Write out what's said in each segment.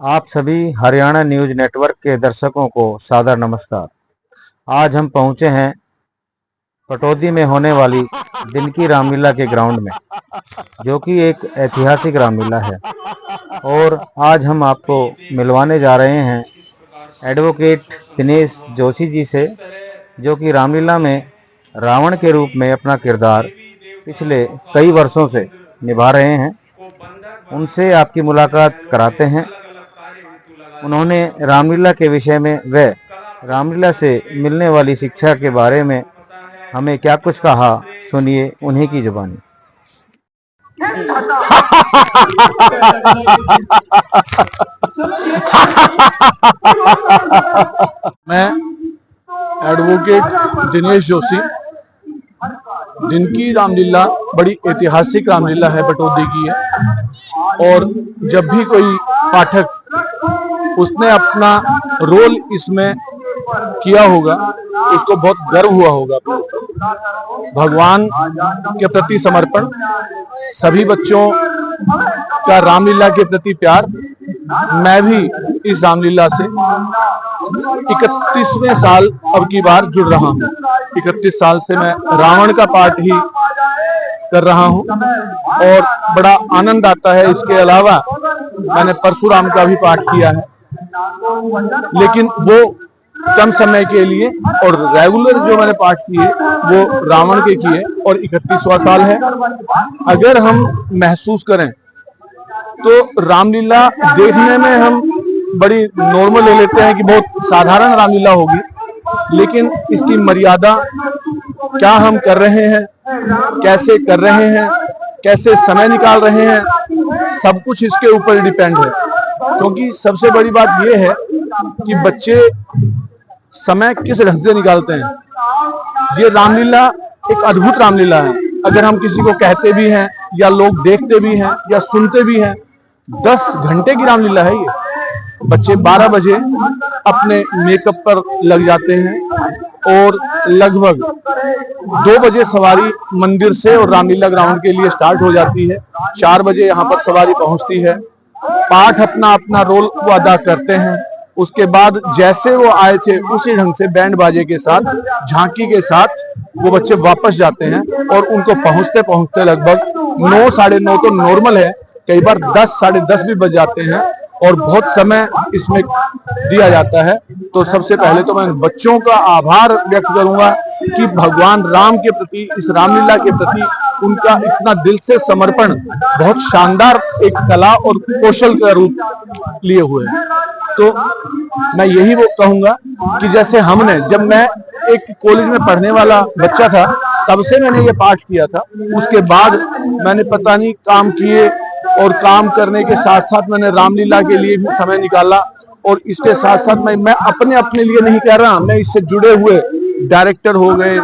आप सभी Haryana news network के दर्शकों को सादर नमस्कार। आज हम पहुंचे हैं पटौदी में होने वाली दिन की रामलीला के ग्राउंड में, जो कि एक ऐतिहासिक रामलीला है। और आज हम आपको मिलवाने जा रहे हैं एडवोकेट दिनेश जोशी जी से, जो कि रामलीला में रावण के रूप में अपना किरदार पिछले कई वर्षों से निभा रहे हैं। उनसे आपकी मुलाकात कराते हैं। उन्होंने रामलीला के विषय में व रामलीला से मिलने वाली शिक्षा के बारे में हमें क्या कुछ कहा, सुनिए उन्हीं की जुबानी। मैं एडवोकेट दिनेश जोशी। दिन की रामलीला बड़ी ऐतिहासिक रामलीला है, पटौदी की है। और जब भी कोई पाठक उसने अपना रोल इसमें किया होगा, उसको बहुत गर्व हुआ होगा। भगवान के प्रति समर्पण, सभी बच्चों का रामलीला के प्रति प्यार। मैं भी इस रामलीला से 31वें साल अब की बार जुड़ रहा हूँ। 31 साल से मैं रावण का पाठ ही कर रहा हूँ और बड़ा आनंद आता है। इसके अलावा मैंने परशुराम का भी पाठ किया है, लेकिन वो कम समय के लिए, और रेगुलर जो मैंने पाठ किए वो रावण के किए। और 31वां साल है। अगर हम महसूस करें तो रामलीला देखने में हम बड़ी नॉर्मल ले लेते हैं कि बहुत साधारण रामलीला होगी, लेकिन इसकी मर्यादा क्या हम कर रहे हैं, कैसे कर रहे हैं, कैसे समय निकाल रहे हैं, सब कुछ इसके ऊपर डिपेंड है। क्योंकि सबसे बड़ी बात यह है कि बच्चे समय किस ढंग से निकालते हैं। ये रामलीला एक अद्भुत रामलीला है। अगर हम किसी को कहते भी हैं या लोग देखते भी हैं या सुनते भी हैं, 10 घंटे की रामलीला है ये। बच्चे 12 बजे अपने मेकअप पर लग जाते हैं और लगभग 2 बजे सवारी मंदिर से और रामलीला ग्राउंड के लिए स्टार्ट हो जाती है। 4 बजे यहाँ पर सवारी पहुंचती है। पाठ अपना अपना रोल वो अदा करते हैं। उसके बाद जैसे वो आए थे उसी ढंग से बैंड बाजे के साथ, झांकी के साथ वो बच्चे वापस जाते हैं। और उनको पहुंचते पहुंचते लगभग 9, साढ़े 9 तो नॉर्मल है, कई बार 10, साढ़े 10 भी बज जाते हैं और बहुत समय इसमें दिया जाता है। तो सबसे पहले तो मैं बच्चों का आभार व्यक्त करूंगा कि भगवान राम के प्रति, इस रामलीला के प्रति उनका इतना दिल से समर्पण बहुत शानदार एक कला और कौशल का रूप लिए हुए है। तो मैं यही वो कहूंगा कि जैसे हमने, जब मैं एक कॉलेज में पढ़ने वाला बच्चा था तब से मैंने ये पाठ किया था। उसके बाद मैंने पता नहीं काम किए, और काम करने के साथ साथ मैंने रामलीला के लिए भी समय निकाला। और इसके साथ साथ मैं अपने लिए नहीं कह रहा, मैं इससे जुड़े हुए डायरेक्टर हो गए,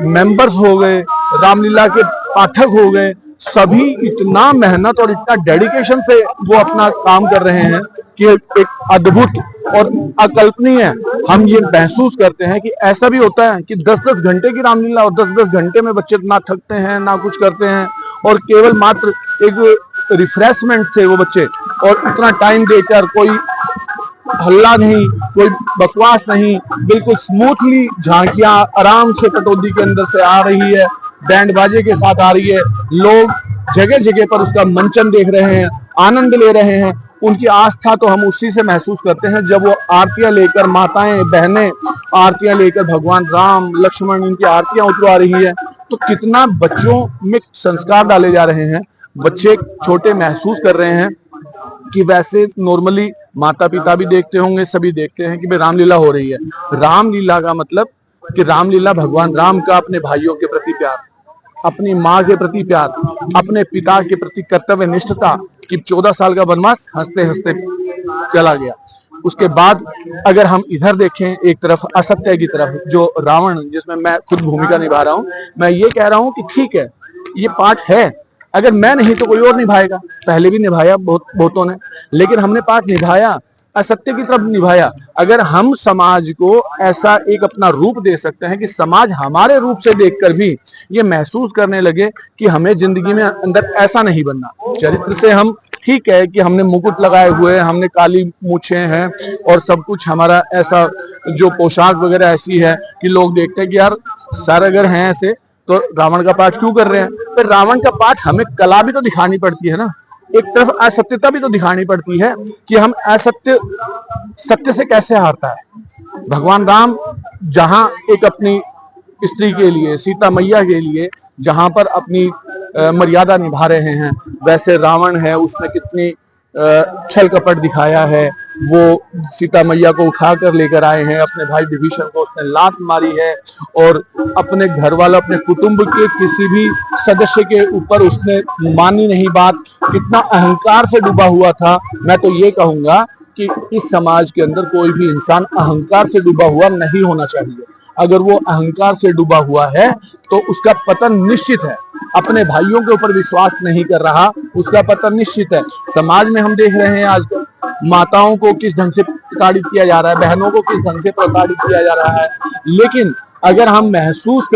मेंबर्स हो गए, रामलीला के पाठक हो गए, सभी इतना मेहनत और इतना डेडिकेशन से वो अपना काम कर रहे हैं कि एक अद्भुत और अकल्पनीय। हम ये महसूस करते हैं कि ऐसा भी होता है कि 10-10 घंटे की रामलीला, और 10-10 घंटे में बच्चे ना थकते हैं ना कुछ करते हैं, और केवल मात्र एक रिफ्रेशमेंट से वो बच्चे, और उतना टाइम देकर कोई हल्ला नहीं, कोई बकवास नहीं, बिल्कुल स्मूथली झांकियां आराम से पटौदी के अंदर से आ रही है, बैंड बाजे के साथ आ रही है। लोग जगह जगह पर उसका मंचन देख रहे हैं, आनंद ले रहे हैं। उनकी आस्था तो हम उसी से महसूस करते हैं जब वो आरतियां लेकर, माताएं बहनें आरतियां लेकर, भगवान राम लक्ष्मण इनकी आरतियां उतरवा रही है। तो कितना बच्चों में संस्कार डाले जा रहे हैं। बच्चे छोटे महसूस कर रहे हैं कि वैसे नॉर्मली माता पिता भी देखते होंगे, सभी देखते हैं कि भाई रामलीला हो रही है। रामलीला का मतलब कि रामलीला भगवान राम का अपने भाइयों के प्रति प्यार, अपनी माँ के प्रति प्यार, अपने पिता के प्रति कर्तव्य निष्ठता, कि 14 साल का वनवास हंसते हंसते चला गया। उसके बाद अगर हम इधर देखें एक तरफ असत्य की तरफ, जो रावण, जिसमें मैं खुद भूमिका निभा रहा हूँ, मैं ये कह रहा हूँ कि ठीक है, ये पाठ है, अगर मैं नहीं तो कोई और निभाएगा। पहले भी निभाया बहुतों ने, लेकिन हमने पाठ निभाया असत्य की तरफ निभाया। अगर हम समाज को ऐसा एक अपना रूप दे सकते हैं कि समाज हमारे रूप से देखकर भी ये महसूस करने लगे कि हमें जिंदगी में अंदर ऐसा नहीं बनना। चरित्र से हम ठीक है कि हमने मुकुट लगाए हुए हैं, हमने काली मूछें हैं और सब कुछ हमारा ऐसा जो पोशाक वगैरह ऐसी है कि लोग देखते हैं कि यार सर अगर हैं ऐसे तो रावण का पाठ क्यों कर रहे हैं। पर रावण का पाठ हमें कला भी तो दिखानी पड़ती है ना, एक तरफ असत्यता भी तो दिखानी पड़ती है कि हम असत्य सत्य से कैसे हारता है। भगवान राम जहां एक अपनी स्त्री के लिए, सीता मैया के लिए जहां पर अपनी मर्यादा निभा रहे हैं, वैसे रावण है उसने कितनी छल कपट दिखाया है। वो सीता मैया को उठा कर लेकर आए हैं, अपने भाई विभीषण को उसने लात मारी है और अपने घर वाला, अपने कुटुंब के किसी भी सदस्य के ऊपर उसने मानी नहीं बात। कितना अहंकार से डूबा हुआ था। मैं तो ये कहूंगा कि इस समाज के अंदर कोई भी इंसान अहंकार से डूबा हुआ नहीं होना चाहिए। अगर वो अहंकार से डूबा हुआ है तो उसका पतन निश्चित है। अपने भाइयों के ऊपर विश्वास नहीं कर रहा, उसका पतन निश्चित है। समाज में हम देख रहे हैं आजकल माताओं को किस ढंग से प्रताड़ित किया जा रहा है, बहनों को किस ढंग से प्रताड़ित किया जा रहा है। लेकिन अगर हम महसूस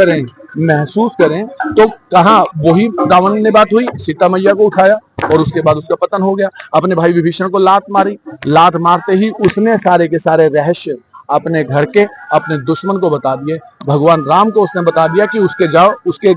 करें तो कहाँ वही रावण ने बात हुई, सीता मैया को उठाया और उसके बाद उसका पतन हो गया। अपने भाई विभीषण को लात मारी, लात मारते ही उसने सारे के सारे रहस्य अपने घर के, अपने दुश्मन को बता दिए। भगवान राम को उसने बता दिया कि उसके जाओ, उसके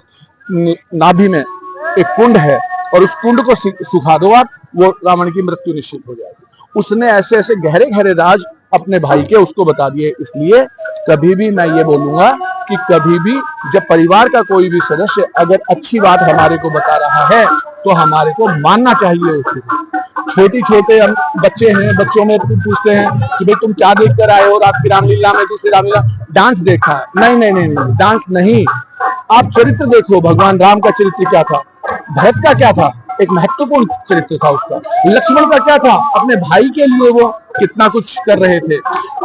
नाभि में एक कुंड है और उस कुंड को सुखा दो आप, वो रावण की मृत्यु निश्चित हो जाएगी। उसने ऐसे ऐसे गहरे गहरे राज अपने भाई के उसको बता दिए। इसलिए कभी भी मैं ये बोलूंगा कि कभी भी जब परिवार का कोई भी सदस्य अगर अच्छी बात हमारे को बता रहा है तो हमारे को मानना चाहिए उसको। छोटे छोटे हम बच्चे हैं, बच्चों में पूछते हैं कि भाई तुम क्या देख कर आए हो रात की रामलीला में, दूसरी रामलीला डांस देखा है। नहीं नहीं नहीं, नहीं डांस नहीं, आप चरित्र देखो। भगवान राम का चरित्र क्या था, भरत का क्या था, एक महत्वपूर्ण चरित्र था उसका। लक्ष्मण का क्या था, अपने भाई के लिए वो कितना कुछ कर रहे थे।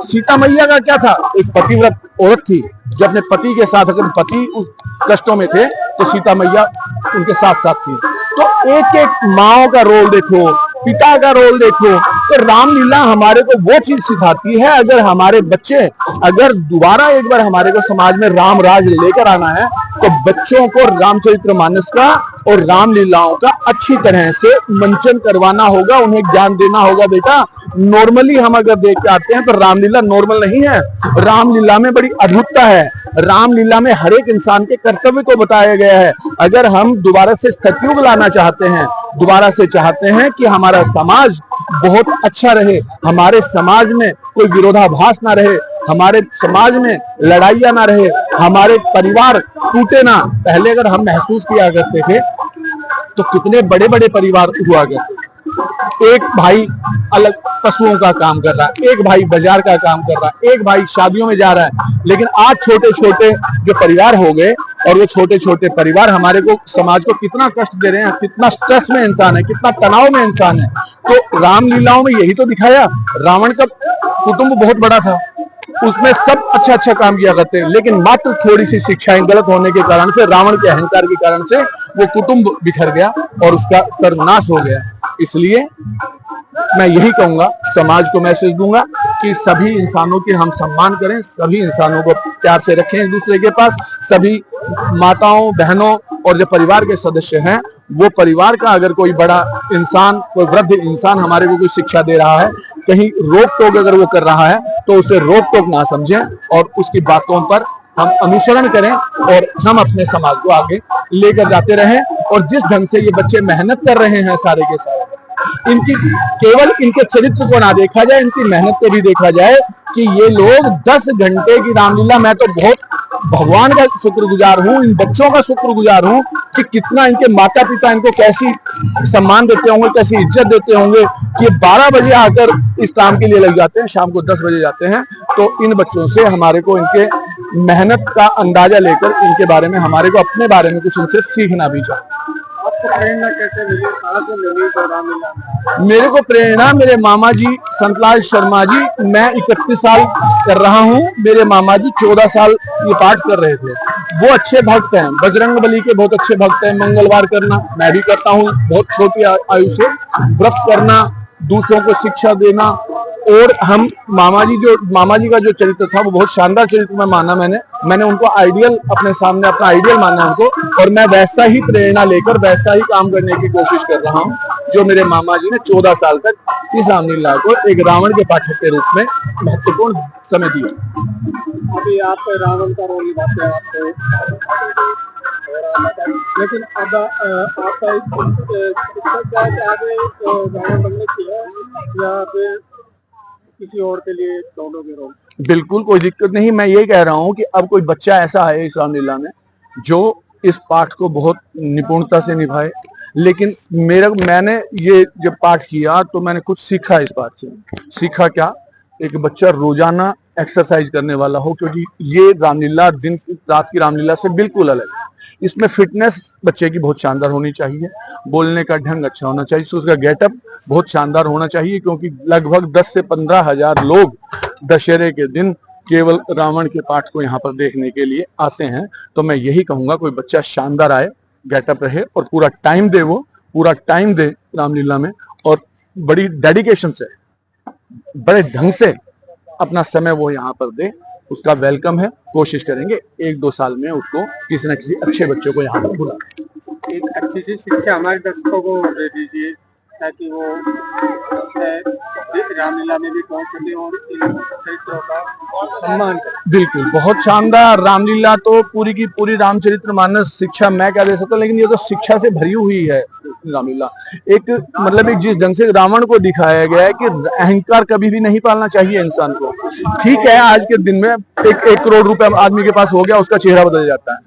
सीता मैया का क्या था, एक पतिव्रत औरत थी जो अपने पति के साथ, अगर पति उस कष्टों में थे तो सीता मैया उनके साथ साथ थी। तो एक एक माओ का रोल देखो, पिता का रोल देखो। तो रामलीला हमारे को वो चीज सिखाती है। अगर हमारे बच्चे अगर दोबारा एक बार हमारे को समाज में राम राज लेकर आना है तो बच्चों को रामचरितमानस का और रामलीलाओं का अच्छी तरह से मंचन करवाना होगा, उन्हें ज्ञान देना होगा। बेटा नॉर्मली हम अगर देख के आते हैं तो रामलीला नॉर्मल नहीं है, रामलीला में बड़ी अद्भुतता है। रामलीला में हर एक इंसान के कर्तव्य को बताया गया है। अगर हम दोबारा से सतयुग लाना चाहते हैं, दोबारा से चाहते हैं कि हमारा समाज बहुत अच्छा रहे, हमारे समाज में कोई विरोधाभास ना रहे, हमारे समाज में लड़ाइयां ना रहे, हमारे परिवार टूटे ना। पहले अगर हम महसूस किया करते थे तो कितने बड़े बड़े परिवार हुआ करते, एक भाई अलग पशुओं का काम कर रहा है, एक भाई बाजार का काम कर रहा है, एक भाई शादियों में जा रहा है। लेकिन आज छोटे छोटे जो परिवार हो गए और वो छोटे छोटे परिवार हमारे को, समाज को कितना कष्ट दे रहे हैं, कितना स्ट्रेस में इंसान है, कितना तनाव में इंसान है। तो रामलीलाओं में यही तो दिखाया। रावण का कुटुंब बहुत बड़ा था, उसमें सब अच्छा अच्छा काम किया करते हैं, लेकिन मात्र थोड़ी सी शिक्षाएं गलत होने के कारण से, रावण के अहंकार के कारण से वो कुटुंब बिखर गया और उसका सर्वनाश हो गया। इसलिए मैं यही कहूंगा, समाज को मैसेज दूंगा कि सभी इंसानों की हम सम्मान करें, सभी इंसानों को प्यार से रखें एक दूसरे के पास। सभी माताओं, बहनों और जो परिवार के सदस्य हैं, वो परिवार का अगर कोई बड़ा इंसान, कोई वृद्ध इंसान हमारे को कोई शिक्षा दे रहा है, कहीं रोक टोक अगर वो कर रहा है तो उसे रोक टोक ना समझें और उसकी बातों पर हम अनुसरण करें और हम अपने समाज को आगे लेकर जाते रहें। और जिस ढंग से ये बच्चे मेहनत कर रहे हैं सारे के सारे, इनकी केवल इनके चरित्र को ना देखा जाए, इनकी मेहनत को भी देखा जाए कि ये लोग 10 घंटे की रामलीला, मैं तो बहुत भगवान का शुक्रगुजार हूँ, इन बच्चों का शुक्रगुजार हूँ कि कितना इनके माता पिता इनको कैसी सम्मान देते होंगे, कैसी इज्जत देते होंगे कि 12 बजे आकर इस काम के लिए लग जाते हैं, शाम को 10 बजे जाते हैं। तो इन बच्चों से हमारे को इनके मेहनत का अंदाजा लेकर इनके बारे में, हमारे को अपने बारे में कुछ इनसे सीखना भी चाहिए। प्रेरणा कैसे मिली, कहाँ से मिली तो रामलीला में? मेरे को प्रेरणा मेरे मामा जी संतलाल शर्मा जी, मैं 31 साल कर रहा हूँ, मेरे मामा जी 14 साल ये पाठ कर रहे थे। वो अच्छे भक्त हैं, बजरंगबली के बहुत अच्छे भक्त हैं। मंगलवार करना मैं भी करता हूँ, बहुत छोटी आयु से व्रत करना, दूसरों को शिक्षा देना, और हम मामा जी का जो चरित्र था वो बहुत शानदार चरित्र में माना मैंने उनको आइडियल, अपने सामने अपना आइडियल माना उनको, और मैं वैसा ही प्रेरणा लेकर वैसा ही काम करने की कोशिश कर रहा हूँ जो मेरे मामा जी ने 14 साल तक इस रामलीला को एक रावण के पाठक के रूप में महत्वपूर्ण समय दिया। अभी आप रावण का रोल निभाते हैं, आपको लेकिन अब आपका शिक्षक का आगे रावण बनने की है या फिर किसी और के लिए ढूंढोगे रोल? बिल्कुल कोई दिक्कत नहीं। मैं यही कह रहा हूँ कि अब कोई बच्चा ऐसा है इस रामलीला में जो इस पाठ को बहुत निपुणता से निभाए। लेकिन मैंने ये जब पाठ किया तो मैंने कुछ सीखा इस पाठ से। सीखा क्या? एक बच्चा रोजाना एक्सरसाइज करने वाला हो, क्योंकि ये रामलीला दिन रात की रामलीला से बिल्कुल अलग है। इसमें फिटनेस बच्चे की बहुत शानदार होनी चाहिए, बोलने का ढंग अच्छा होना चाहिए, उसका गेटअप बहुत शानदार होना चाहिए, क्योंकि लगभग 10 से 15 हजार लोग दशहरे के दिन केवल रावण के पाठ को यहाँ पर देखने के लिए आते हैं। तो मैं यही कहूंगा कोई बच्चा शानदार आए, गेटअप रहे और पूरा टाइम दे, वो पूरा टाइम दे रामलीला में और बड़ी डेडिकेशन से, बड़े ढंग से अपना समय वो यहाँ पर दे। उसका वेलकम है। कोशिश करेंगे 1-2 साल में उसको किसी न किसी अच्छे बच्चे को यहाँ पर बुला। एक अच्छी सी शिक्षा हमारे दर्शकों को दे दीजिए ताकि वो रामलीला में भी पहुंच सके और इन चरित्रों का सम्मान करें। बिल्कुल, बहुत शानदार रामलीला तो पूरी की पूरी रामचरितमानस शिक्षा मैं क्या दे सकता, लेकिन ये तो शिक्षा से भरी हुई है रामलीला। एक मतलब एक जिस ढंग से रावण को दिखाया गया है कि अहंकार कभी भी नहीं पालना चाहिए इंसान को। ठीक है, आज के दिन में 1 करोड़ रुपए आदमी के पास हो गया, उसका चेहरा बदल जाता है,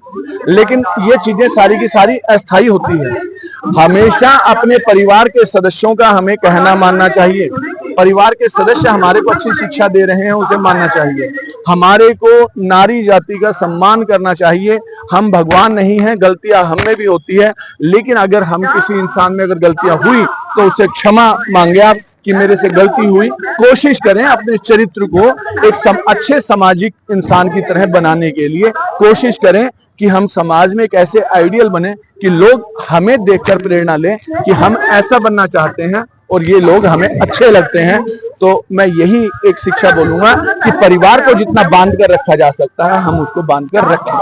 लेकिन ये चीजें सारी की सारी अस्थायी होती है। हमेशा अपने परिवार के सदस्यों का हमें कहना मानना चाहिए। परिवार के सदस्य हमारे को अच्छी शिक्षा दे रहे हैं, उसे मानना चाहिए। हमारे को नारी जाति का सम्मान करना चाहिए। हम भगवान नहीं हैं, गलतियां हम में भी होती है, लेकिन अगर हम किसी इंसान में अगर गलतियां हुई तो उससे क्षमा मांगे आप कि मेरे से गलती हुई। कोशिश करें अपने चरित्र को एक अच्छे सामाजिक इंसान की तरह बनाने के लिए। कोशिश करें कि हम समाज में एक ऐसे आइडियल बने कि लोग हमें देखकर प्रेरणा लें कि हम ऐसा बनना चाहते हैं और ये लोग हमें अच्छे लगते हैं। तो मैं यही एक शिक्षा बोलूंगा कि परिवार को जितना बांध कर रखा जा सकता है हम उसको बांध कर रखें।